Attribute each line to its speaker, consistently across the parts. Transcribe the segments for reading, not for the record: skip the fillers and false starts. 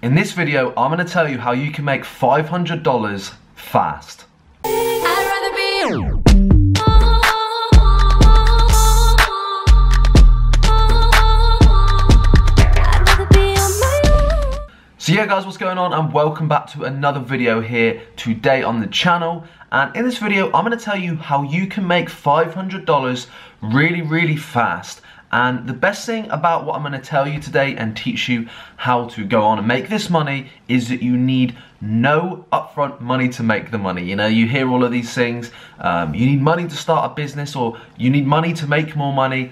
Speaker 1: In this video, I'm going to tell you how you can make $500 fast. So yeah guys, what's going on, and welcome back to another video here today on the channel. And in this video, I'm going to tell you how you can make $500 really fast. And the best thing about what I'm going to tell you today and teach you how to go on and make this money is that you need no upfront money to make the money. You know, you hear all of these things, you need money to start a business, or you need money to make more money.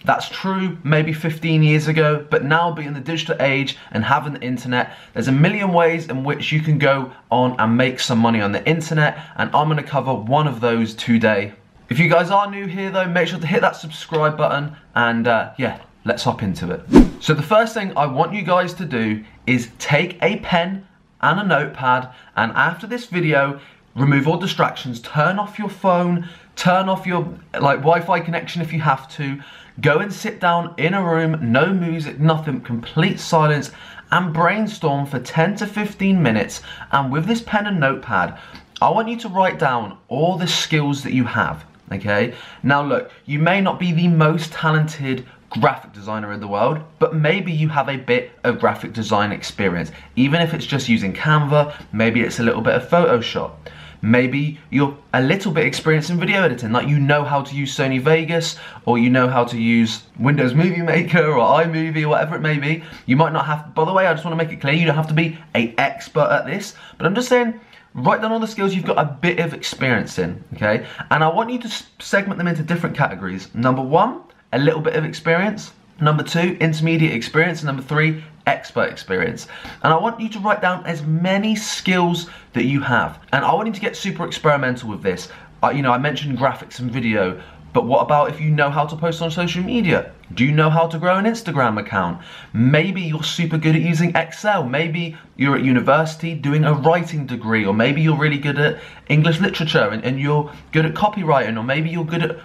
Speaker 1: That's true maybe 15 years ago, but now being the digital age and having the internet, there's a million ways in which you can go on and make some money on the internet, and I'm going to cover one of those today. If you guys are new here though, make sure to hit that subscribe button, and yeah, let's hop into it. So the first thing I want you guys to do is take a pen and a notepad, and after this video, remove all distractions, turn off your phone, turn off your Wi-Fi connection if you have to, go and sit down in a room, no music, nothing, complete silence, and brainstorm for 10 to 15 minutes. And with this pen and notepad, I want you to write down all the skills that you have, okay? Now look, you may not be the most talented graphic designer in the world, but maybe you have a bit of graphic design experience. Even if it's just using Canva, maybe it's a little bit of Photoshop. Maybe you're a little bit experienced in video editing, like you know how to use Sony Vegas, or you know how to use Windows Movie Maker or iMovie or whatever it may be. You might not have, by the way, I just want to make it clear, you don't have to be an expert at this, but I'm just saying, write down all the skills you've got a bit of experience in, okay? And I want you to segment them into different categories. Number one, a little bit of experience. Number two, intermediate experience. And number three, expert experience. And I want you to write down as many skills that you have. And I want you to get super experimental with this. You know, I mentioned graphics and video, but what about if you know how to post on social media? Do you know how to grow an Instagram account? Maybe you're super good at using Excel. Maybe you're at university doing a writing degree, or maybe you're really good at English literature and you're good at copywriting, or maybe you're good at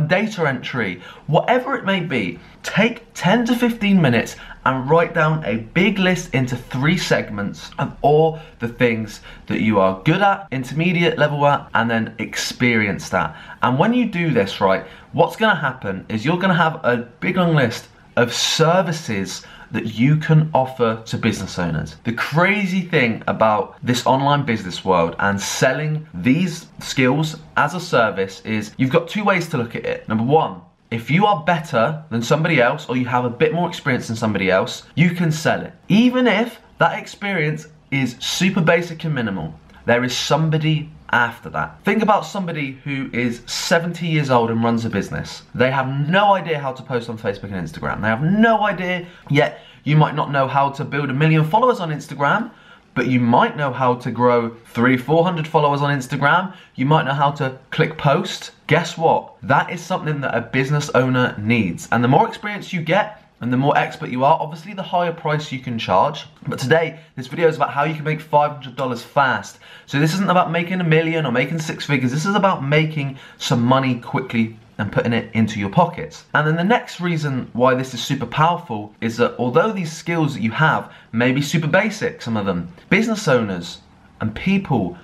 Speaker 1: data entry. Whatever it may be, take 10 to 15 minutes and write down a big list into 3 segments of all the things that you are good at, intermediate level at, and then experienced at. And when you do this, right, what's going to happen is you're going to have a big long list of services that you can offer to business owners. The crazy thing about this online business world and selling these skills as a service is you've got 2 ways to look at it. Number one, if you are better than somebody else, or you have a bit more experience than somebody else, you can sell it. Even if that experience is super basic and minimal, there is somebody after that. Think about somebody who is 70 years old and runs a business. They have no idea how to post on Facebook and Instagram. They have no idea, yet you might not know how to build 1 million followers on Instagram, but you might know how to grow 300-400 followers on Instagram. You might know how to click post. Guess what? That is something that a business owner needs. And the more experience you get, and the more expert you are, obviously the higher price you can charge. But today, this video is about how you can make $500 fast. So this isn't about making 1 million or making 6 figures. This is about making some money quickly and putting it into your pockets. And then the next reason why this is super powerful is that although these skills that you have may be super basic, some of them, business owners and people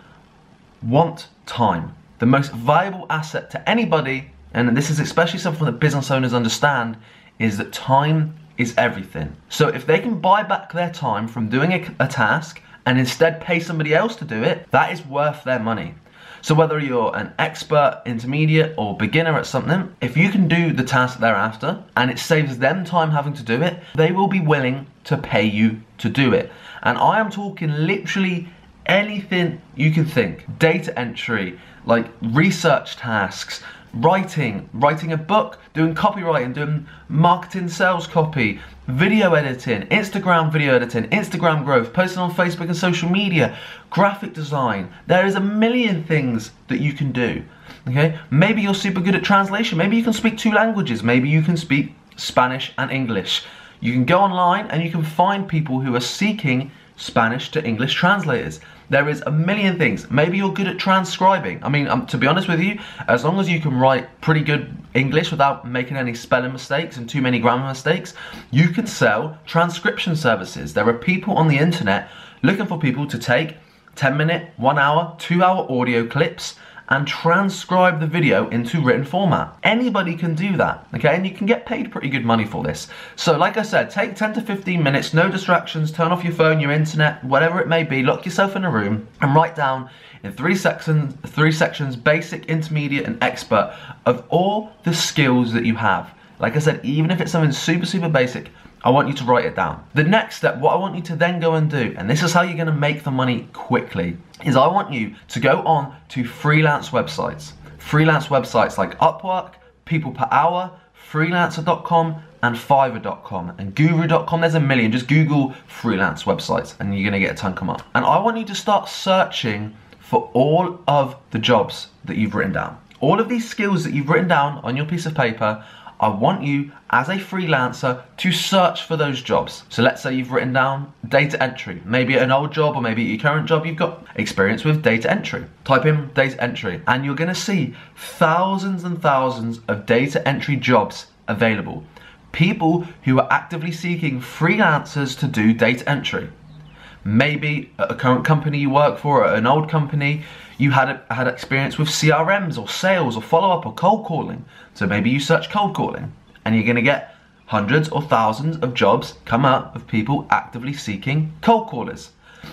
Speaker 1: want time. The most valuable asset to anybody, and this is especially something that business owners understand, is that time is everything. So if they can buy back their time from doing a task and instead pay somebody else to do it, that is worth their money. So whether you're an expert, intermediate, or beginner at something, if you can do the task they're after and it saves them time having to do it, they will be willing to pay you to do it. And I am talking literally anything you can think. Data entry, like research tasks, writing a book, doing copywriting, doing marketing, sales copy, video editing, Instagram video editing, Instagram growth, posting on Facebook and social media, graphic design. There is a million things that you can do, okay? Maybe you're super good at translation. Maybe you can speak 2 languages. Maybe you can speak Spanish and English. You can go online and you can find people who are seeking Spanish to English translators. There is a million things. Maybe you're good at transcribing. I mean, to be honest with you, as long as you can write pretty good English without making any spelling mistakes and too many grammar mistakes, you can sell transcription services. There are people on the internet looking for people to take 10-minute, 1 hour, 2 hour audio clips and transcribe the video into written format. Anybody can do that, okay? And you can get paid pretty good money for this. So like I said, take 10 to 15 minutes, no distractions, turn off your phone, your internet, whatever it may be, lock yourself in a room and write down in three sections, basic, intermediate and expert, of all the skills that you have. Like I said, even if it's something super, super basic, I want you to write it down. The next step, what I want you to then go and do, and this is how you're gonna make the money quickly, is I want you to go on to freelance websites. Freelance websites like Upwork, People Per Hour, Freelancer.com, and Fiverr.com, and Guru.com. There's a million. Just Google freelance websites and you're gonna get a ton come up. And I want you to start searching for all of the jobs that you've written down. All of these skills that you've written down on your piece of paper, I want you as a freelancer to search for those jobs. So let's say you've written down data entry, maybe at an old job or maybe at your current job you've got experience with data entry. Type in data entry and you're gonna see thousands and thousands of data entry jobs available. People who are actively seeking freelancers to do data entry. Maybe at a current company you work for, or an old company, you had experience with CRMs or sales or follow-up or cold calling. So maybe you search cold calling and you're gonna get hundreds or thousands of jobs come up of people actively seeking cold callers.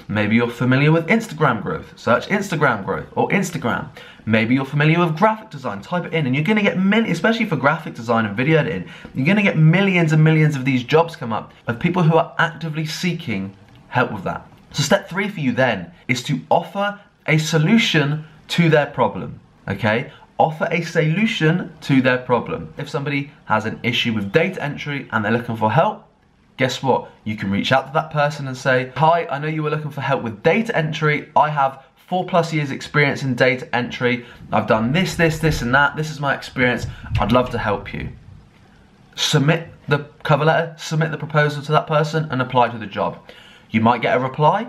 Speaker 1: Maybe you're familiar with Instagram growth, search Instagram growth or Instagram. Maybe you're familiar with graphic design, type it in and you're gonna get especially for graphic design and video editing, you're gonna get millions and millions of these jobs come up of people who are actively seeking help with that. So step 3 for you then is to offer a solution to their problem, okay? Offer a solution to their problem. If somebody has an issue with data entry and they're looking for help, guess what? You can reach out to that person and say, hi, I know you were looking for help with data entry. I have 4+ years experience in data entry. I've done this and that. This is my experience. I'd love to help you. Submit the cover letter, submit the proposal to that person and apply to the job. You might get a reply,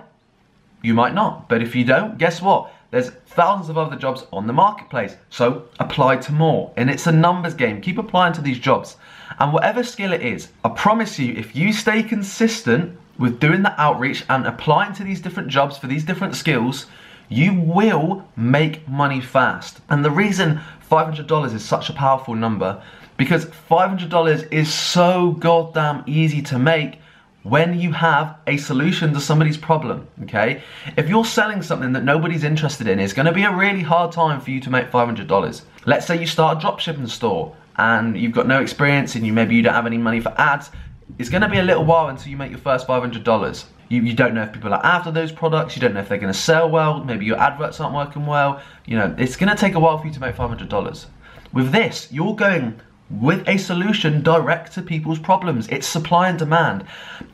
Speaker 1: you might not, but if you don't, guess what? There's thousands of other jobs on the marketplace, so apply to more. And it's a numbers game, keep applying to these jobs. And whatever skill it is, I promise you, if you stay consistent with doing the outreach and applying to these different jobs for these different skills, you will make money fast. And the reason $500 is such a powerful number, because $500 is so goddamn easy to make when you have a solution to somebody's problem, okay? If you're selling something that nobody's interested in, it's gonna be a really hard time for you to make $500. Let's say you start a dropshipping store and you've got no experience and maybe you don't have any money for ads. It's gonna be a little while until you make your first $500. You don't know if people are after those products, you don't know if they're gonna sell well, maybe your adverts aren't working well. You know, it's gonna take a while for you to make $500. With this, you're going with a solution direct to people's problems. It's supply and demand.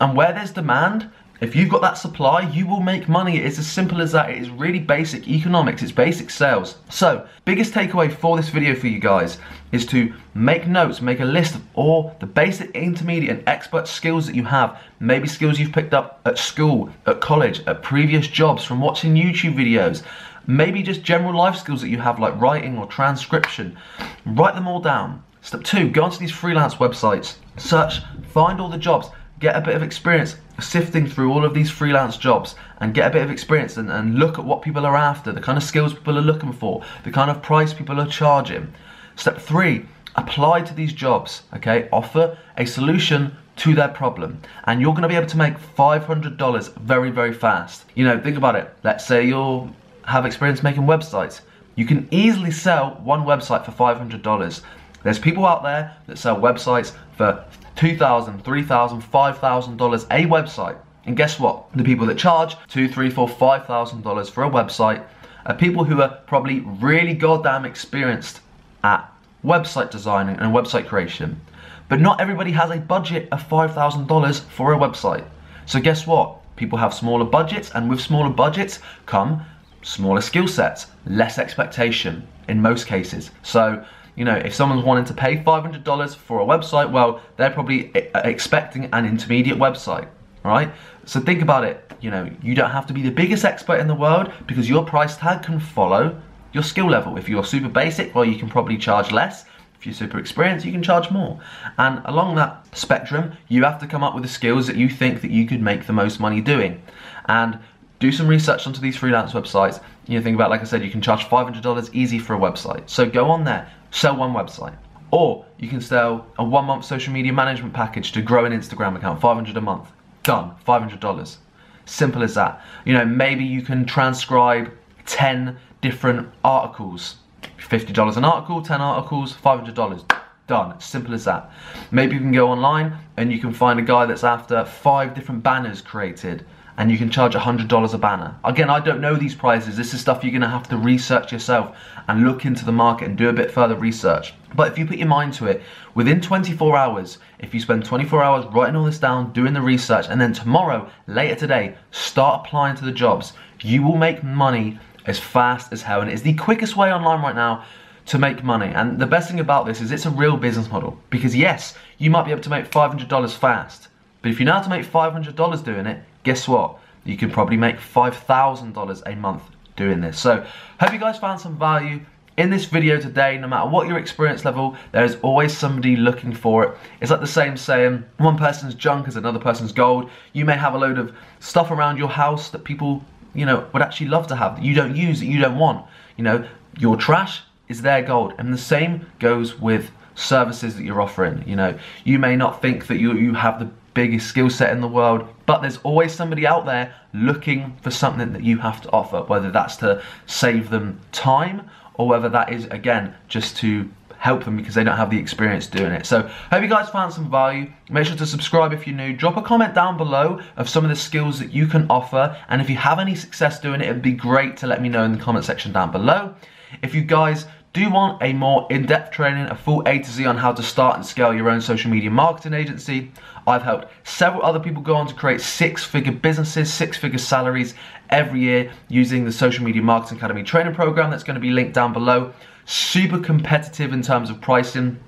Speaker 1: And where there's demand, if you've got that supply, you will make money. It's as simple as that. It is really basic economics. It's basic sales. So, biggest takeaway for this video for you guys is to make notes, make a list of all the basic, intermediate, and expert skills that you have. Maybe skills you've picked up at school, at college, at previous jobs, from watching YouTube videos. Maybe just general life skills that you have like writing or transcription. Write them all down. Step 2, go onto these freelance websites, search, find all the jobs, get a bit of experience sifting through all of these freelance jobs and get a bit of experience and look at what people are after, the kind of skills people are looking for, the kind of price people are charging. Step 3, apply to these jobs, okay? Offer a solution to their problem and you're gonna be able to make $500 very, very fast. You know, think about it. Let's say you have experience making websites. You can easily sell one website for $500. There's people out there that sell websites for $2,000, $3,000, $5,000 a website. And guess what? The people that charge $2,000, $3,000, $4,000, $5,000 for a website are people who are probably really goddamn experienced at website designing and website creation. But not everybody has a budget of $5,000 for a website. So guess what? People have smaller budgets, and with smaller budgets come smaller skill sets, less expectation in most cases. So, you know, if someone's wanting to pay $500 for a website, well, they're probably expecting an intermediate website, right? So think about it. You know, you don't have to be the biggest expert in the world because your price tag can follow your skill level. If you're super basic, well, you can probably charge less. If you're super experienced, you can charge more. And along that spectrum, you have to come up with the skills that you think that you could make the most money doing. And do some research onto these freelance websites. You know, think about, like I said, you can charge $500 easy for a website. So go on there, sell one website. Or you can sell a 1-month social media management package to grow an Instagram account, $500 a month. Done, $500. Simple as that. You know, maybe you can transcribe 10 different articles. $50 an article, 10 articles, $500. Done, simple as that. Maybe you can go online and you can find a guy that's after 5 different banners created, and you can charge $100 a banner. Again, I don't know these prices. This is stuff you're gonna have to research yourself and look into the market and do a bit further research. But if you put your mind to it, within 24 hours, if you spend 24 hours writing all this down, doing the research, and then tomorrow, later today, start applying to the jobs, you will make money as fast as hell. And it's the quickest way online right now to make money. And the best thing about this is it's a real business model. Because yes, you might be able to make $500 fast, but if you know how to make $500 doing it, guess what? You can probably make $5,000 a month doing this. So, hope you guys found some value in this video today. No matter what your experience level, there is always somebody looking for it. It's like the same saying, one person's junk is another person's gold. You may have a load of stuff around your house that people, you know, would actually love to have, that you don't use, that you don't want. You know, your trash is their gold. And the same goes with services that you're offering. You know, you may not think that you have the biggest skill set in the world, but there's always somebody out there looking for something that you have to offer, whether that's to save them time or whether that is, again, just to help them because they don't have the experience doing it. So, hope you guys found some value. Make sure to subscribe if you're new. Drop a comment down below of some of the skills that you can offer, and if you have any success doing it, it'd be great to let me know in the comment section down below. If you guys do want a more in-depth training, a full A to Z on how to start and scale your own social media marketing agency, I've helped several other people go on to create 6-figure businesses, 6-figure salaries every year using the Social Media Marketing Academy training program that's going to be linked down below. Super competitive in terms of pricing.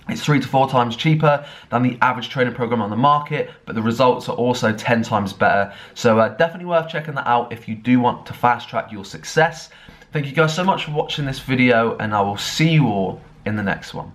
Speaker 1: It's 3 to 4 times cheaper than the average training program on the market, but the results are also 10 times better. So definitely worth checking that out if you do want to fast track your success. Thank you guys so much for watching this video, and I will see you all in the next one.